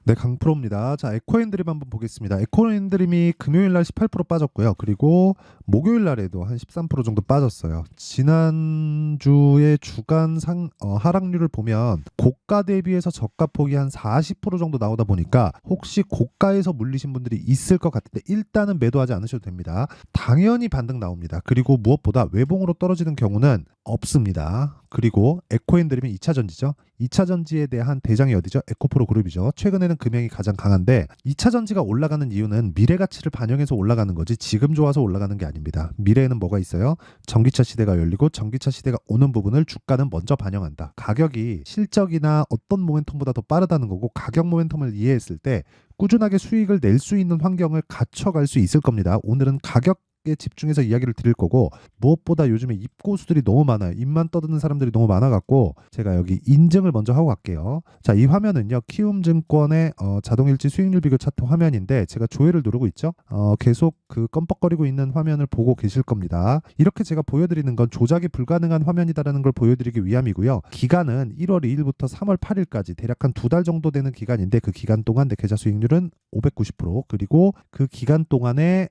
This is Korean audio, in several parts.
네, 강프로입니다. 자, 에코엔드림 한번 보겠습니다. 에코엔드림이 금요일 날 18% 빠졌고요. 그리고 목요일 날에도 한 13% 정도 빠졌어요. 지난주에 주간 하락률을 보면 고가 대비해서 저가 폭이 한 40% 정도 나오다 보니까 혹시 고가에서 물리신 분들이 있을 것 같은데 일단은 매도하지 않으셔도 됩니다. 당연히 반등 나옵니다. 그리고 무엇보다 외봉으로 떨어지는 경우는 없습니다. 그리고 에코엔드림은 2차 전지죠. 2차 전지에 대한 대장이 어디죠? 에코프로 그룹이죠. 최근에는 금형이 가장 강한데 2차 전지가 올라가는 이유는 미래 가치를 반영해서 올라가는 거지 지금 좋아서 올라가는 게 아닙니다. 미래에는 뭐가 있어요? 전기차 시대가 열리고 전기차 시대가 오는 부분을 주가는 먼저 반영한다. 가격이 실적이나 어떤 모멘텀보다 더 빠르다는 거고 가격 모멘텀을 이해했을 때 꾸준하게 수익을 낼 수 있는 환경을 갖춰갈 수 있을 겁니다. 오늘은 가격에 집중해서 이야기를 드릴 거고 무엇보다 요즘에 입고수들이 너무 많아요. 입만 떠드는 사람들이 너무 많아갖고 제가 여기 인증을 먼저 하고 갈게요. 자, 이 화면은요. 키움증권의 자동일지 수익률 비교 차트 화면인데 제가 조회를 누르고 있죠. 계속 그 껌뻑거리고 있는 화면을 보고 계실 겁니다. 이렇게 제가 보여드리는 건 조작이 불가능한 화면이다라는 걸 보여드리기 위함이고요. 기간은 1월 2일부터 3월 8일까지 대략 한 2달 정도 되는 기간인데 그 기간 동안 내 계좌 수익률은 590% 그리고 그 기간 동안에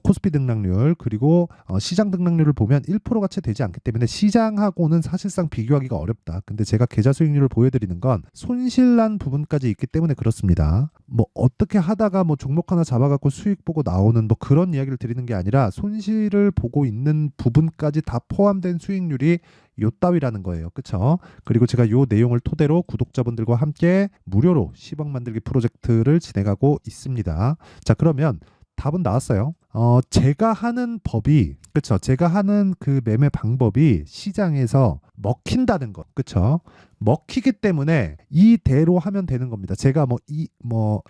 코스피 등락률 그리고 시장 등락률을 보면 1%가 채 되지 않기 때문에 시장하고는 사실상 비교하기가 어렵다. 근데 제가 계좌 수익률을 보여드리는 건 손실난 부분까지 있기 때문에 그렇습니다. 뭐 어떻게 하다가 뭐 종목 하나 잡아갖고 수익 보고 나오는 뭐 그런 이야기를 드리는 게 아니라 손실을 보고 있는 부분까지 다 포함된 수익률이 요 따위라는 거예요. 그쵸? 그리고 제가 요 내용을 토대로 구독자분들과 함께 무료로 10억 만들기 프로젝트를 진행하고 있습니다. 자, 그러면 답은 나왔어요. 제가 하는 법이, 그쵸? 제가 하는 그 매매 방법이 시장에서 먹힌다는 것, 그쵸? 먹히기 때문에 이대로 하면 되는 겁니다. 제가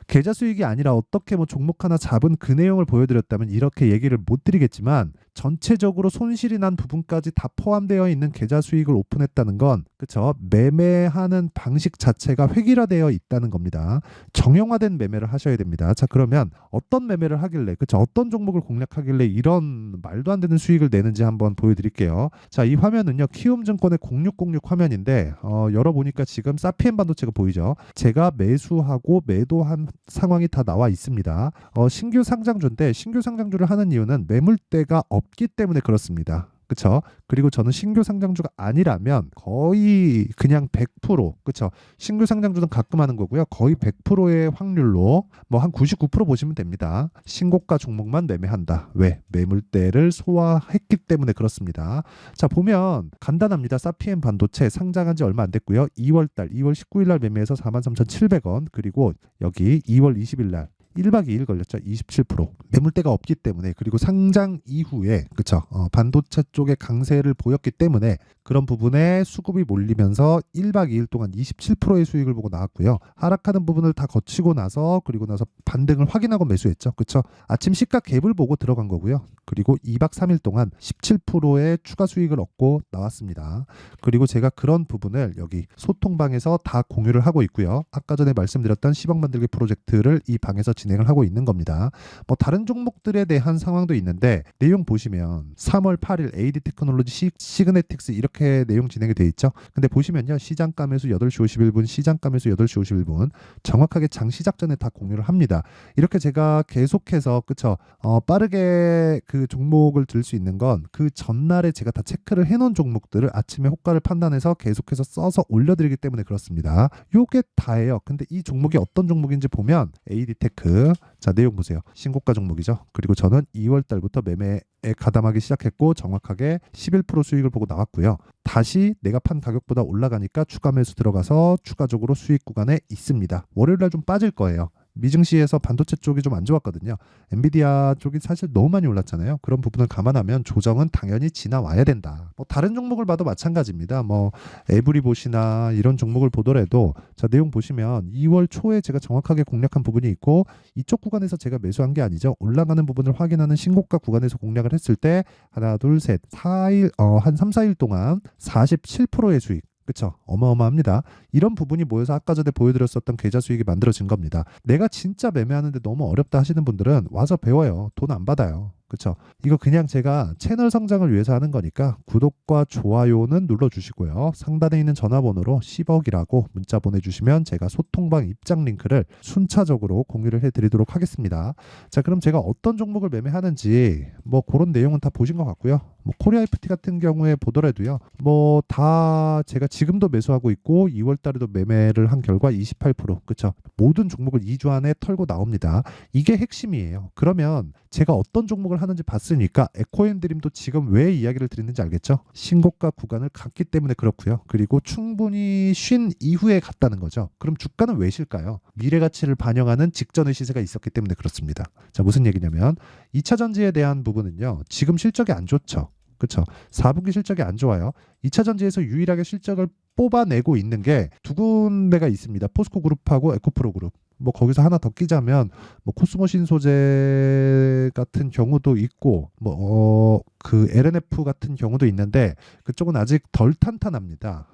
계좌 수익이 아니라 어떻게 뭐 종목 하나 잡은 그 내용을 보여드렸다면 이렇게 얘기를 못 드리겠지만 전체적으로 손실이 난 부분까지 다 포함되어 있는 계좌 수익을 오픈했다는 건, 그쵸? 매매하는 방식 자체가 획일화되어 있다는 겁니다. 정형화된 매매를 하셔야 됩니다. 자, 그러면 어떤 매매를 하길래, 그쵸? 어떤 종목을 공략하길래 이런 말도 안 되는 수익을 내는지 한번 보여드릴게요. 자, 이 화면은요, 키움증권의 0606 화면인데, 열어보니까 지금 사피엔 반도체가 보이죠? 제가 매수하고 매도한 상황이 다 나와 있습니다. 신규 상장주인데, 신규 상장주를 하는 이유는 매물대가 없기 때문에 그렇습니다. 그쵸? 그리고 저는 신규 상장주가 아니라면 거의 그냥 100%, 그쵸? 신규 상장주는 가끔 하는 거고요. 거의 100%의 확률로 뭐 한 99% 보시면 됩니다. 신고가 종목만 매매한다. 왜? 매물대를 소화했기 때문에 그렇습니다. 자, 보면 간단합니다. 사피엔 반도체 상장한 지 얼마 안 됐고요. 2월 19일 날 매매해서 43,700원. 그리고 여기 2월 20일 날 1박 2일 걸렸죠. 27%. 매물대가 없기 때문에 그리고 상장 이후에 그쵸 반도체 쪽에 강세를 보였기 때문에 그런 부분에 수급이 몰리면서 1박 2일 동안 27%의 수익을 보고 나왔고요. 하락하는 부분을 다 거치고 나서 그리고 나서 반등을 확인하고 매수했죠. 그쵸? 아침 시가 갭을 보고 들어간 거고요. 그리고 2박 3일 동안 17%의 추가 수익을 얻고 나왔습니다. 그리고 제가 그런 부분을 여기 소통방에서 다 공유를 하고 있고요. 아까 전에 말씀드렸던 10억 만들기 프로젝트를 이 방에서 진행을 하고 있는 겁니다. 뭐 다른 종목들에 대한 상황도 있는데 내용 보시면 3월 8일 AD 테크놀로지 시그네틱스 이렇게 내용 진행이 돼 있죠. 근데 보시면요. 시장가 매수 8시 51분, 시장가 매수 8시 51분 정확하게 장 시작 전에 다 공유를 합니다. 이렇게 제가 계속해서 그쵸 빠르게 그 종목을 들 수 있는 건 그 전날에 제가 다 체크를 해놓은 종목들을 아침에 호가를 판단해서 계속해서 써서 올려드리기 때문에 그렇습니다. 요게 다예요. 근데 이 종목이 어떤 종목인지 보면 AD테크 자 내용 보세요. 신고가 종목이죠. 그리고 저는 2월 달부터 매매에 가담하기 시작했고 정확하게 11% 수익을 보고 나왔고요. 다시 내가 판 가격보다 올라가니까 추가 매수 들어가서 추가적으로 수익 구간에 있습니다. 월요일 날 좀 빠질 거예요. 미증시에서 반도체 쪽이 좀 안 좋았거든요. 엔비디아 쪽이 사실 너무 많이 올랐잖아요. 그런 부분을 감안하면 조정은 당연히 지나와야 된다. 뭐 다른 종목을 봐도 마찬가지입니다. 뭐 에브리봇이나 이런 종목을 보더라도 자 내용 보시면 2월 초에 제가 정확하게 공략한 부분이 있고 이쪽 구간에서 제가 매수한 게 아니죠. 올라가는 부분을 확인하는 신고가 구간에서 공략을 했을 때 하나 둘셋 4일 한 3, 4일 동안 47%의 수익 그쵸? 어마어마합니다. 이런 부분이 모여서 아까 전에 보여드렸었던 계좌 수익이 만들어진 겁니다. 내가 진짜 매매하는데 너무 어렵다 하시는 분들은 와서 배워요. 돈 안 받아요. 그쵸? 이거 그냥 제가 채널 성장을 위해서 하는 거니까 구독과 좋아요는 눌러주시고요. 상단에 있는 전화번호로 10억이라고 문자 보내주시면 제가 소통방 입장 링크를 순차적으로 공유를 해드리도록 하겠습니다. 자, 그럼 제가 어떤 종목을 매매하는지 뭐 그런 내용은 다 보신 것 같고요. 뭐 코리아 FT 같은 경우에 보더라도요. 뭐 다 제가 지금도 매수하고 있고 2월 달에도 매매를 한 결과 28% 그쵸? 모든 종목을 2주 안에 털고 나옵니다. 이게 핵심이에요. 그러면 제가 어떤 종목을 하는지 봤으니까 에코앤드림도 지금 왜 이야기를 드리는지 알겠죠? 신고가 구간을 갔기 때문에 그렇고요. 그리고 충분히 쉰 이후에 갔다는 거죠. 그럼 주가는 왜 쉴까요? 미래 가치를 반영하는 직전의 시세가 있었기 때문에 그렇습니다. 자, 무슨 얘기냐면 2차 전지에 대한 부분은요. 지금 실적이 안 좋죠. 그렇죠. 4분기 실적이 안 좋아요. 2차 전지에서 유일하게 실적을 뽑아내고 있는 게 두 군데가 있습니다. 포스코 그룹하고 에코프로 그룹. 뭐 거기서 하나 더 끼자면 뭐 코스모 신소재 같은 경우도 있고 뭐 그 LNF 같은 경우도 있는데 그쪽은 아직 덜 탄탄합니다.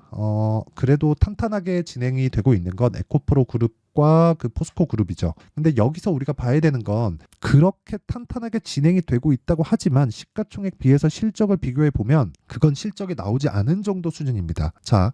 그래도 탄탄하게 진행이 되고 있는 건 에코프로 그룹과 그 포스코 그룹이죠. 근데 여기서 우리가 봐야 되는 건 그렇게 탄탄하게 진행이 되고 있다고 하지만 시가총액 비해서 실적을 비교해 보면 그건 실적이 나오지 않은 정도 수준입니다. 자,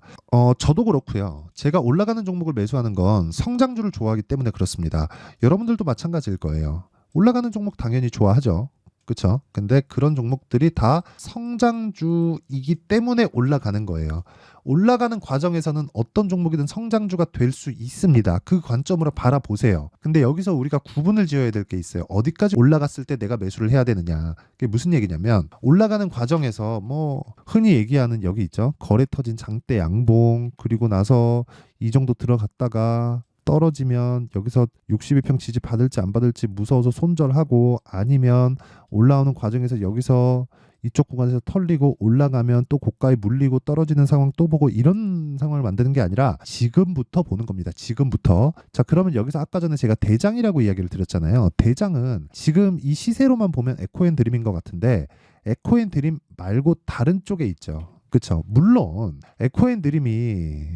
저도 그렇고요. 제가 올라가는 종목을 매수하는 건 성장주를 좋아하기 때문에 그렇습니다. 여러분들도 마찬가지일 거예요. 올라가는 종목 당연히 좋아하죠. 그렇죠? 근데 그런 종목들이 다 성장주이기 때문에 올라가는 거예요. 올라가는 과정에서는 어떤 종목이든 성장주가 될 수 있습니다. 그 관점으로 바라보세요. 근데 여기서 우리가 구분을 지어야 될 게 있어요. 어디까지 올라갔을 때 내가 매수를 해야 되느냐. 그게 무슨 얘기냐면 올라가는 과정에서 뭐 흔히 얘기하는 여기 있죠. 거래 터진 장대 양봉 그리고 나서 이 정도 들어갔다가 떨어지면 여기서 62평 지지 받을지 안 받을지 무서워서 손절하고 아니면 올라오는 과정에서 여기서 이쪽 구간에서 털리고 올라가면 또 고가에 물리고 떨어지는 상황 또 보고 이런 상황을 만드는 게 아니라 지금부터 보는 겁니다. 지금부터. 자, 그러면 여기서 아까 전에 제가 대장이라고 이야기를 드렸잖아요. 대장은 지금 이 시세로만 보면 에코앤드림인 것 같은데 에코앤드림 말고 다른 쪽에 있죠. 그렇죠. 물론 에코앤드림이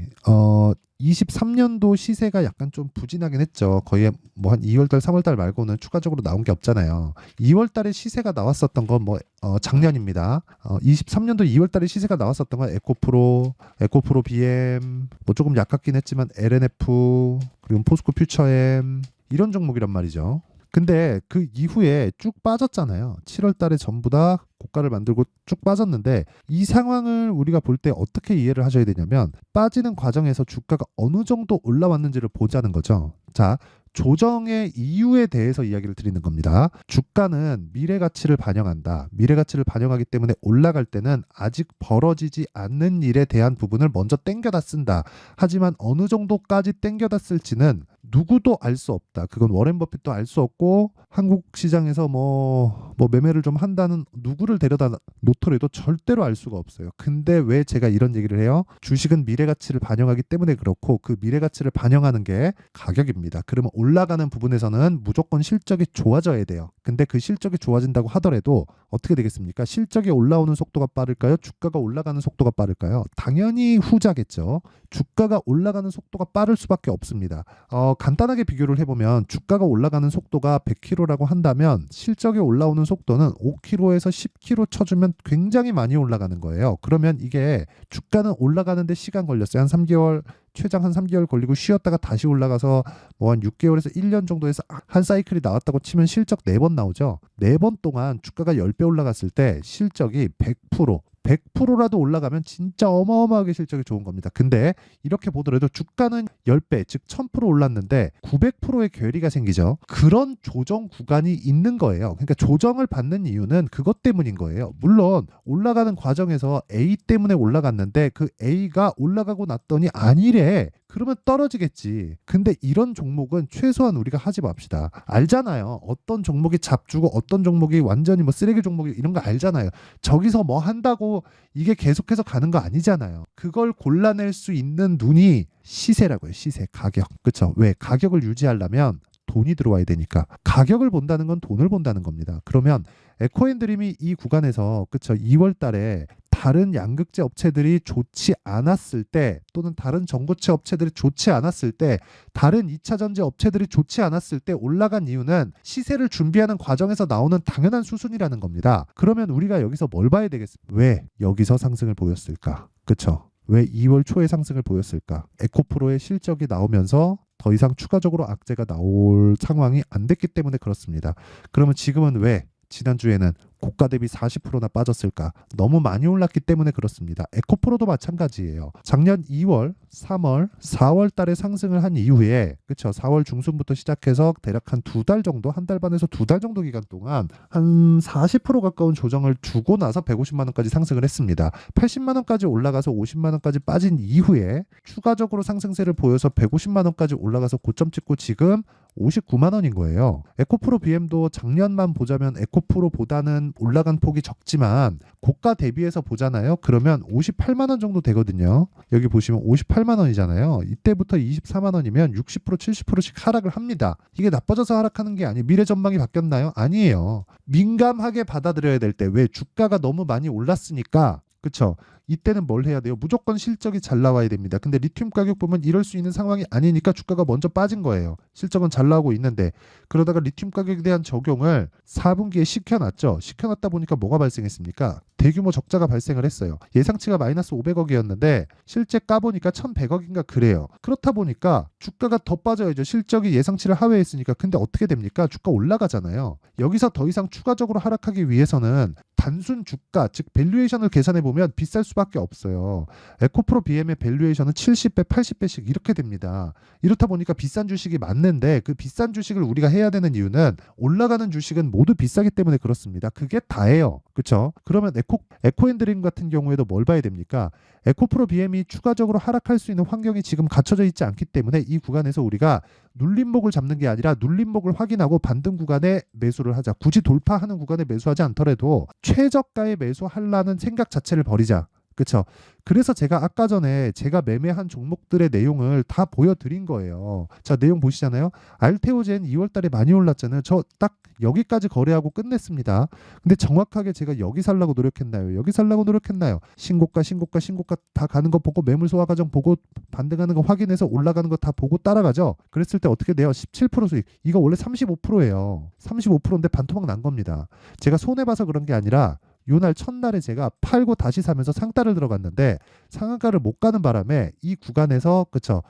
23년도 시세가 약간 좀 부진하긴 했죠. 거의 뭐 한 2월달, 3월달 말고는 추가적으로 나온 게 없잖아요. 2월달에 시세가 나왔었던 건 뭐 작년입니다. 23년도 2월달에 시세가 나왔었던 건 에코프로 BM, 뭐 조금 약했긴 했지만 LNF 그리고 포스코 퓨처엠 이런 종목이란 말이죠. 근데 그 이후에 쭉 빠졌잖아요. 7월 달에 전부 다 고가를 만들고 쭉 빠졌는데 이 상황을 우리가 볼 때 어떻게 이해를 하셔야 되냐면 빠지는 과정에서 주가가 어느 정도 올라왔는지를 보자는 거죠. 자, 조정의 이유에 대해서 이야기를 드리는 겁니다. 주가는 미래 가치를 반영한다. 미래 가치를 반영하기 때문에 올라갈 때는 아직 벌어지지 않는 일에 대한 부분을 먼저 땡겨다 쓴다. 하지만 어느 정도까지 땡겨다 쓸지는 누구도 알 수 없다. 그건 워렌 버핏도 알 수 없고 한국 시장에서 뭐 매매를 좀 한다는 누구를 데려다 놓더라도 절대로 알 수가 없어요. 근데 왜 제가 이런 얘기를 해요? 주식은 미래 가치를 반영하기 때문에 그렇고 그 미래 가치를 반영하는 게 가격입니다. 그러면 올라가는 부분에서는 무조건 실적이 좋아져야 돼요. 근데 그 실적이 좋아진다고 하더라도 어떻게 되겠습니까? 실적이 올라오는 속도가 빠를까요? 주가가 올라가는 속도가 빠를까요? 당연히 후자겠죠. 주가가 올라가는 속도가 빠를 수밖에 없습니다. 간단하게 비교를 해보면 주가가 올라가는 속도가 100km라고 한다면 실적이 올라오는 속도는 5km에서 10km 쳐주면 굉장히 많이 올라가는 거예요. 그러면 이게 주가는 올라가는데 시간 걸렸어요. 한 3개월 최장 한 3개월 걸리고 쉬었다가 다시 올라가서 뭐 한 6개월에서 1년 정도에서 한 사이클이 나왔다고 치면 실적 4번 나오죠. 4번 동안 주가가 10배 올라갔을 때 실적이 100%라도 올라가면 진짜 어마어마하게 실적이 좋은 겁니다. 근데 이렇게 보더라도 주가는 10배, 즉 1000% 올랐는데 900%의 괴리가 생기죠. 그런 조정 구간이 있는 거예요. 그러니까 조정을 받는 이유는 그것 때문인 거예요. 물론 올라가는 과정에서 A 때문에 올라갔는데 그 A가 올라가고 났더니 아니래. 그러면 떨어지겠지. 근데 이런 종목은 최소한 우리가 하지 맙시다. 알잖아요. 어떤 종목이 잡주고 어떤 종목이 완전히 뭐 쓰레기 종목이 이런 거 알잖아요. 저기서 뭐 한다고 이게 계속해서 가는 거 아니잖아요. 그걸 골라낼 수 있는 눈이 시세라고요. 시세, 가격. 그렇죠? 왜? 가격을 유지하려면 돈이 들어와야 되니까. 가격을 본다는 건 돈을 본다는 겁니다. 그러면 에코앤드림이 이 구간에서 그렇죠? 2월 달에 다른 양극재 업체들이 좋지 않았을 때 또는 다른 전고체 업체들이 좋지 않았을 때 다른 2차 전지 업체들이 좋지 않았을 때 올라간 이유는 시세를 준비하는 과정에서 나오는 당연한 수순이라는 겁니다. 그러면 우리가 여기서 뭘 봐야 되겠습니까? 왜 여기서 상승을 보였을까? 그쵸? 왜 2월 초에 상승을 보였을까? 에코프로의 실적이 나오면서 더 이상 추가적으로 악재가 나올 상황이 안 됐기 때문에 그렇습니다. 그러면 지금은 왜 지난주에는 고가 대비 40%나 빠졌을까? 너무 많이 올랐기 때문에 그렇습니다. 에코프로도 마찬가지예요. 작년 2월, 3월, 4월 달에 상승을 한 이후에 그쵸? 4월 중순부터 시작해서 대략 한 2달 정도, 한 달 반에서 2달 정도 기간 동안 한 40% 가까운 조정을 주고 나서 150만 원까지 상승을 했습니다. 80만 원까지 올라가서 50만 원까지 빠진 이후에 추가적으로 상승세를 보여서 150만 원까지 올라가서 고점 찍고 지금 59만 원인 거예요. 에코프로 BM도 작년만 보자면 에코프로보다는 올라간 폭이 적지만 고가 대비해서 보잖아요. 그러면 58만 원 정도 되거든요. 여기 보시면 58만 원이잖아요. 이때부터 24만 원이면 60% 70%씩 하락을 합니다. 이게 나빠져서 하락하는 게 아니에요. 미래 전망이 바뀌었나요? 아니에요. 민감하게 받아들여야 될 때 왜 주가가 너무 많이 올랐으니까 그쵸? 이때는 뭘 해야 돼요? 무조건 실적이 잘 나와야 됩니다. 근데 리튬 가격 보면 이럴 수 있는 상황이 아니니까 주가가 먼저 빠진 거예요. 실적은 잘 나오고 있는데 그러다가 리튬 가격에 대한 적용을 4분기에 시켜놨죠. 시켜놨다 보니까 뭐가 발생했습니까? 대규모 적자가 발생을 했어요. 예상치가 마이너스 500억이었는데 실제 까보니까 1100억인가 그래요. 그렇다 보니까 주가가 더 빠져야죠. 실적이 예상치를 하회했으니까. 근데 어떻게 됩니까? 주가 올라가잖아요. 여기서 더 이상 추가적으로 하락하기 위해서는 단순 주가, 즉 밸류에이션을 계산해 보면 비쌀 수밖에 없어요. 에코프로 BM의 밸류에이션은 70배, 80배씩 이렇게 됩니다. 이렇다 보니까 비싼 주식이 맞는데 그 비싼 주식을 우리가 해야 되는 이유는 올라가는 주식은 모두 비싸기 때문에 그렇습니다. 그게 다예요. 그렇죠? 그러면 에코앤드림 같은 경우에도 뭘 봐야 됩니까? 에코프로 BM이 추가적으로 하락할 수 있는 환경이 지금 갖춰져 있지 않기 때문에 이 구간에서 우리가 눌림목을 잡는 게 아니라 눌림목을 확인하고 반등 구간에 매수를 하자. 굳이 돌파하는 구간에 매수하지 않더라도 최저가에 매수하려는 생각 자체를 버리자. 그쵸? 그래서 제가 아까 전에 제가 매매한 종목들의 내용을 다 보여드린 거예요. 자, 내용 보시잖아요. 알테오젠 2월 달에 많이 올랐잖아요. 저 딱 여기까지 거래하고 끝냈습니다. 근데 정확하게 제가 여기 살라고 노력했나요? 여기 살라고 노력했나요? 신고가, 신고가, 신고가 다 가는 거 보고 매물 소화 과정 보고 반등하는 거 확인해서 올라가는 거 다 보고 따라가죠. 그랬을 때 어떻게 돼요? 17% 수익. 이거 원래 35%예요. 35%인데 반토막 난 겁니다. 제가 손해봐서 그런 게 아니라 요날 첫날에 제가 팔고 다시 사면서 상따를 들어갔는데 상한가를 못 가는 바람에 이 구간에서 그쵸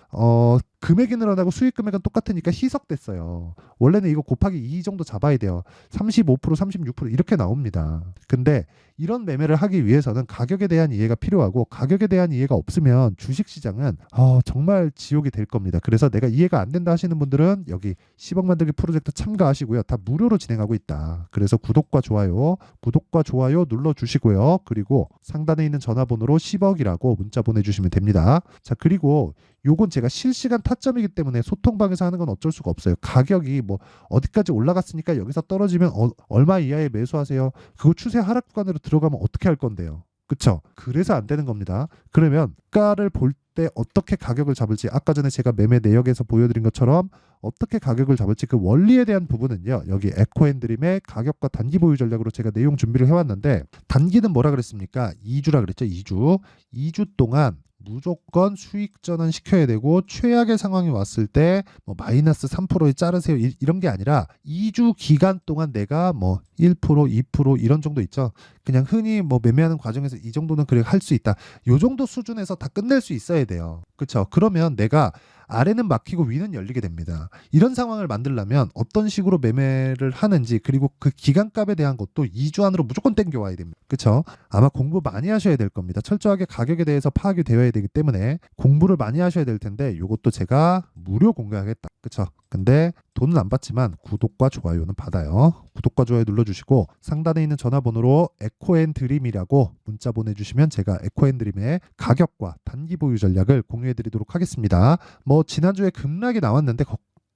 금액이 늘어나고 수익 금액은 똑같으니까 희석됐어요. 원래는 이거 곱하기 2 정도 잡아야 돼요. 35% 36% 이렇게 나옵니다. 근데 이런 매매를 하기 위해서는 가격에 대한 이해가 필요하고 가격에 대한 이해가 없으면 주식시장은 정말 지옥이 될 겁니다. 그래서 내가 이해가 안 된다 하시는 분들은 여기 10억 만들기 프로젝트 참가하시고요. 다 무료로 진행하고 있다. 그래서 구독과 좋아요 눌러주시고요. 그리고 상단에 있는 전화번호로 10억이라고 문자 보내주시면 됩니다. 자, 그리고 요건 제가 실시간 타점이기 때문에 소통방에서 하는 건 어쩔 수가 없어요. 가격이 뭐 어디까지 올라갔으니까 여기서 떨어지면 얼마 이하에 매수하세요. 그거 추세 하락 구간으로 들어가면 어떻게 할 건데요? 그쵸? 그래서 안 되는 겁니다. 그러면 가를 볼 때 어떻게 가격을 잡을지 아까 전에 제가 매매 내역에서 보여드린 것처럼 어떻게 가격을 잡을지 그 원리에 대한 부분은요. 여기 에코앤드림의 가격과 단기 보유 전략으로 제가 내용 준비를 해왔는데 단기는 뭐라 그랬습니까? 2주라 그랬죠. 2주 동안 무조건 수익 전환 시켜야 되고 최악의 상황이 왔을 때 뭐 마이너스 3%에 자르세요 이런 게 아니라 2주 기간 동안 내가 뭐 1%, 2% 이런 정도 있죠. 그냥 흔히 뭐 매매하는 과정에서 이 정도는 그래 할 수 있다. 요 정도 수준에서 다 끝낼 수 있어야 돼요. 그렇죠? 그러면 내가 아래는 막히고 위는 열리게 됩니다. 이런 상황을 만들려면 어떤 식으로 매매를 하는지 그리고 그 기간값에 대한 것도 2주 안으로 무조건 땡겨와야 됩니다. 그렇죠? 아마 공부 많이 하셔야 될 겁니다. 철저하게 가격에 대해서 파악이 되어야 되기 때문에 공부를 많이 하셔야 될 텐데 이것도 제가 무료 공개하겠다. 그렇죠? 근데 돈은 안 받지만 구독과 좋아요는 받아요. 구독과 좋아요 눌러주시고 상단에 있는 전화번호로 에코앤드림이라고 문자 보내주시면 제가 에코앤드림의 가격과 단기 보유 전략을 공유해드리도록 하겠습니다. 뭐 지난주에 급락이 나왔는데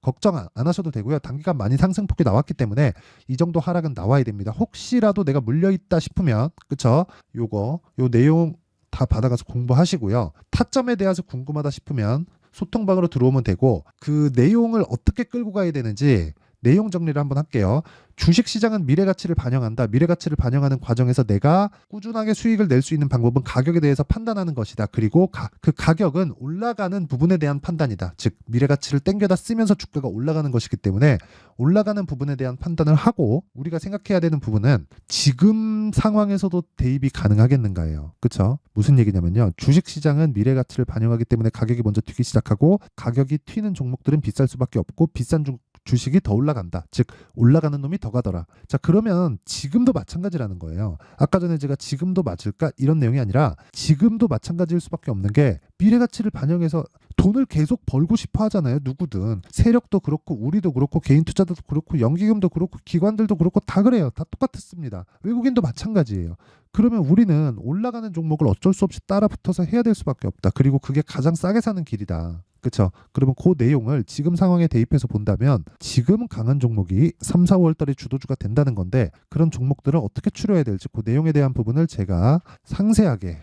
걱정 안 하셔도 되고요. 단기간 많이 상승폭이 나왔기 때문에 이 정도 하락은 나와야 됩니다. 혹시라도 내가 물려있다 싶으면 그쵸? 요 내용 다 받아가서 공부하시고요. 타점에 대해서 궁금하다 싶으면 소통방으로 들어오면 되고 그 내용을 어떻게 끌고 가야 되는지 내용 정리를 한번 할게요. 주식시장은 미래가치를 반영한다. 미래가치를 반영하는 과정에서 내가 꾸준하게 수익을 낼 수 있는 방법은 가격에 대해서 판단하는 것이다. 그리고 그 가격은 올라가는 부분에 대한 판단이다. 즉 미래가치를 땡겨다 쓰면서 주가가 올라가는 것이기 때문에 올라가는 부분에 대한 판단을 하고 우리가 생각해야 되는 부분은 지금 상황에서도 대입이 가능하겠는가예요. 그렇죠? 무슨 얘기냐면요. 주식시장은 미래가치를 반영하기 때문에 가격이 먼저 튀기 시작하고 가격이 튀는 종목들은 비쌀 수밖에 없고 비싼 주식이 더 올라간다. 즉 올라가는 놈이 더 가더라. 자, 그러면 지금도 마찬가지라는 거예요. 아까 전에 제가 지금도 맞을까? 이런 내용이 아니라 지금도 마찬가지일 수밖에 없는 게 미래가치를 반영해서 돈을 계속 벌고 싶어 하잖아요. 누구든. 세력도 그렇고 우리도 그렇고 개인 투자자도 그렇고 연기금도 그렇고 기관들도 그렇고 다 그래요. 다 똑같았습니다. 외국인도 마찬가지예요. 그러면 우리는 올라가는 종목을 어쩔 수 없이 따라 붙어서 해야 될 수밖에 없다. 그리고 그게 가장 싸게 사는 길이다. 그렇죠? 그러면 그 내용을 지금 상황에 대입해서 본다면 지금 강한 종목이 3, 4월 달에 주도주가 된다는 건데 그런 종목들을 어떻게 추려야 될지 그 내용에 대한 부분을 제가 상세하게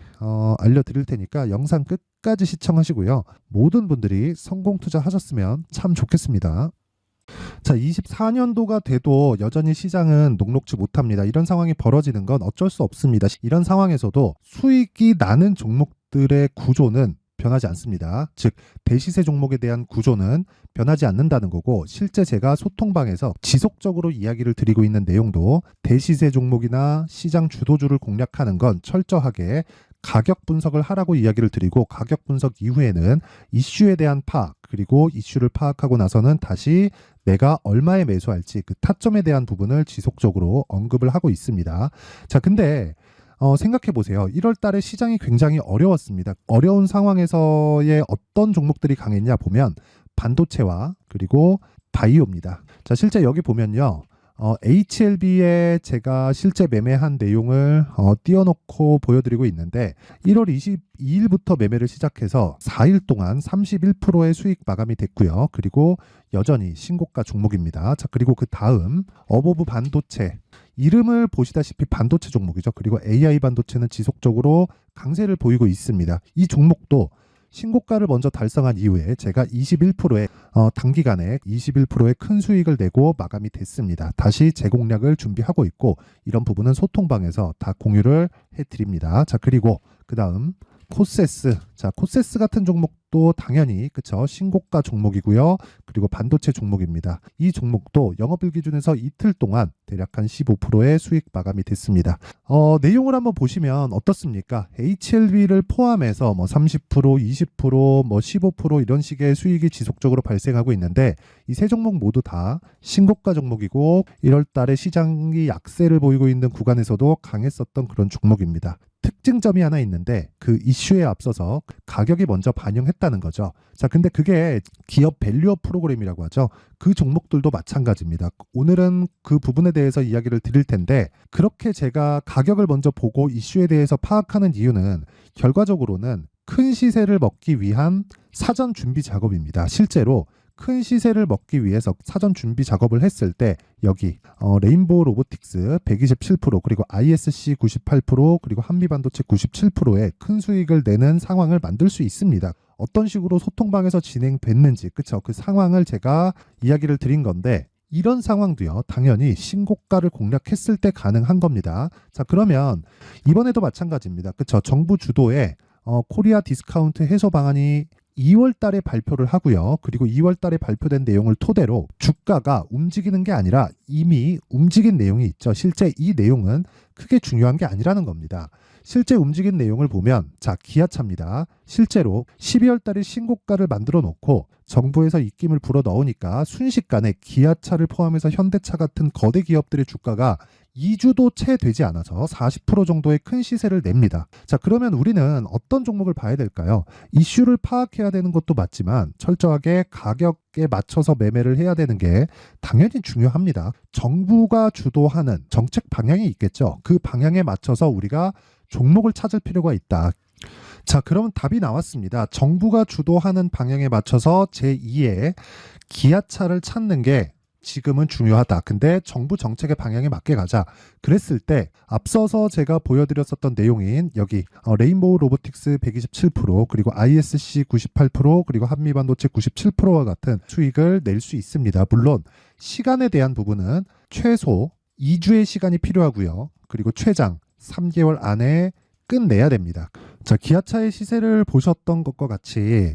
알려드릴 테니까 영상 끝까지 시청하시고요. 모든 분들이 성공 투자하셨으면 참 좋겠습니다. 자, 24년도가 돼도 여전히 시장은 녹록지 못합니다. 이런 상황이 벌어지는 건 어쩔 수 없습니다. 이런 상황에서도 수익이 나는 종목들의 구조는 변하지 않습니다. 즉 대시세 종목에 대한 구조는 변하지 않는다는 거고 실제 제가 소통방에서 지속적으로 이야기를 드리고 있는 내용도 대시세 종목이나 시장 주도주를 공략하는 건 철저하게 가격 분석을 하라고 이야기를 드리고 가격 분석 이후에는 이슈에 대한 파악 그리고 이슈를 파악하고 나서는 다시 내가 얼마에 매수할지 그 타점에 대한 부분을 지속적으로 언급을 하고 있습니다. 자, 근데 생각해 보세요. 1월 달에 시장이 굉장히 어려웠습니다. 어려운 상황에서의 어떤 종목들이 강했냐 보면 반도체와 그리고 바이오입니다. 자, 실제 여기 보면요. HLB에 제가 실제 매매한 내용을 띄워놓고 보여드리고 있는데 1월 22일부터 매매를 시작해서 4일 동안 31%의 수익 마감이 됐고요. 그리고 여전히 신고가 종목입니다. 자, 그리고 그 다음 어보브 반도체 이름을 보시다시피 반도체 종목이죠. 그리고 AI 반도체는 지속적으로 강세를 보이고 있습니다. 이 종목도 신고가를 먼저 달성한 이후에 제가 21%의 단기간에 21%의 큰 수익을 내고 마감이 됐습니다. 다시 재공략을 준비하고 있고 이런 부분은 소통방에서 다 공유를 해드립니다. 자, 그리고 그 다음 코세스. 자, 코세스 같은 종목도 당연히 그쵸 신고가 종목이고요. 그리고 반도체 종목입니다. 이 종목도 영업일 기준에서 이틀 동안 대략 한 15%의 수익 마감이 됐습니다. 내용을 한번 보시면 어떻습니까? HLB를 포함해서 뭐 30%, 20%, 뭐 15% 이런 식의 수익이 지속적으로 발생하고 있는데 이 세 종목 모두 다 신고가 종목이고 1월 달에 시장이 약세를 보이고 있는 구간에서도 강했었던 그런 종목입니다. 특징점이 하나 있는데 그 이슈에 앞서서 가격이 먼저 반영했다는 거죠. 자, 근데 그게 기업 밸류업 프로그램이라고 하죠. 그 종목들도 마찬가지입니다. 오늘은 그 부분에 대해서 이야기를 드릴 텐데 그렇게 제가 가격을 먼저 보고 이슈에 대해서 파악하는 이유는 결과적으로는 큰 시세를 먹기 위한 사전 준비 작업입니다. 실제로 큰 시세를 먹기 위해서 사전 준비 작업을 했을 때 여기 레인보우 로보틱스 127% 그리고 ISC 98% 그리고 한미반도체 97%의 큰 수익을 내는 상황을 만들 수 있습니다. 어떤 식으로 소통방에서 진행됐는지 그쵸? 그 상황을 제가 이야기를 드린 건데 이런 상황도요 당연히 신고가를 공략했을 때 가능한 겁니다. 자, 그러면 이번에도 마찬가지입니다. 그쵸? 정부 주도의 코리아 디스카운트 해소 방안이 2월 달에 발표를 하고요. 그리고 2월 달에 발표된 내용을 토대로 주가가 움직이는 게 아니라 이미 움직인 내용이 있죠. 실제 이 내용은 크게 중요한 게 아니라는 겁니다. 실제 움직인 내용을 보면 자, 기아차입니다. 실제로 12월 달에 신고가를 만들어 놓고 정부에서 입김을 불어 넣으니까 순식간에 기아차를 포함해서 현대차 같은 거대 기업들의 주가가 2주도 채 되지 않아서 40% 정도의 큰 시세를 냅니다. 자, 그러면 우리는 어떤 종목을 봐야 될까요? 이슈를 파악해야 되는 것도 맞지만 철저하게 가격에 맞춰서 매매를 해야 되는 게 당연히 중요합니다. 정부가 주도하는 정책 방향이 있겠죠. 그 방향에 맞춰서 우리가 종목을 찾을 필요가 있다. 자, 그러면 답이 나왔습니다. 정부가 주도하는 방향에 맞춰서 제2의 기아차를 찾는 게 지금은 중요하다. 근데 정부 정책의 방향에 맞게 가자. 그랬을 때 앞서서 제가 보여드렸었던 내용인 여기 레인보우 로보틱스 127% 그리고 ISC 98% 그리고 한미반도체 97%와 같은 수익을 낼 수 있습니다. 물론 시간에 대한 부분은 최소 2주의 시간이 필요하고요. 그리고 최장 3개월 안에 끝내야 됩니다. 자, 기아차의 시세를 보셨던 것과 같이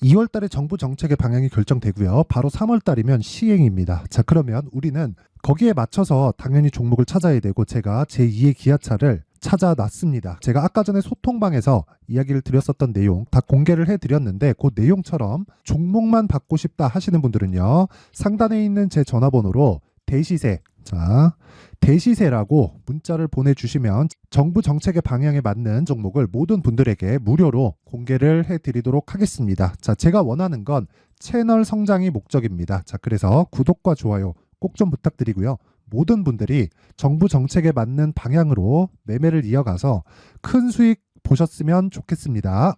2월 달에 정부 정책의 방향이 결정되고요. 바로 3월 달이면 시행입니다. 자, 그러면 우리는 거기에 맞춰서 당연히 종목을 찾아야 되고 제가 제2의 기아차를 찾아놨습니다. 제가 아까 전에 소통방에서 이야기를 드렸었던 내용 다 공개를 해드렸는데 그 내용처럼 종목만 받고 싶다 하시는 분들은요. 상단에 있는 제 전화번호로 대시세, 자, 대시세라고 문자를 보내주시면 정부 정책의 방향에 맞는 종목을 모든 분들에게 무료로 공개를 해드리도록 하겠습니다. 자, 제가 원하는 건 채널 성장이 목적입니다. 자, 그래서 구독과 좋아요 꼭 좀 부탁드리고요. 모든 분들이 정부 정책에 맞는 방향으로 매매를 이어가서 큰 수익 보셨으면 좋겠습니다.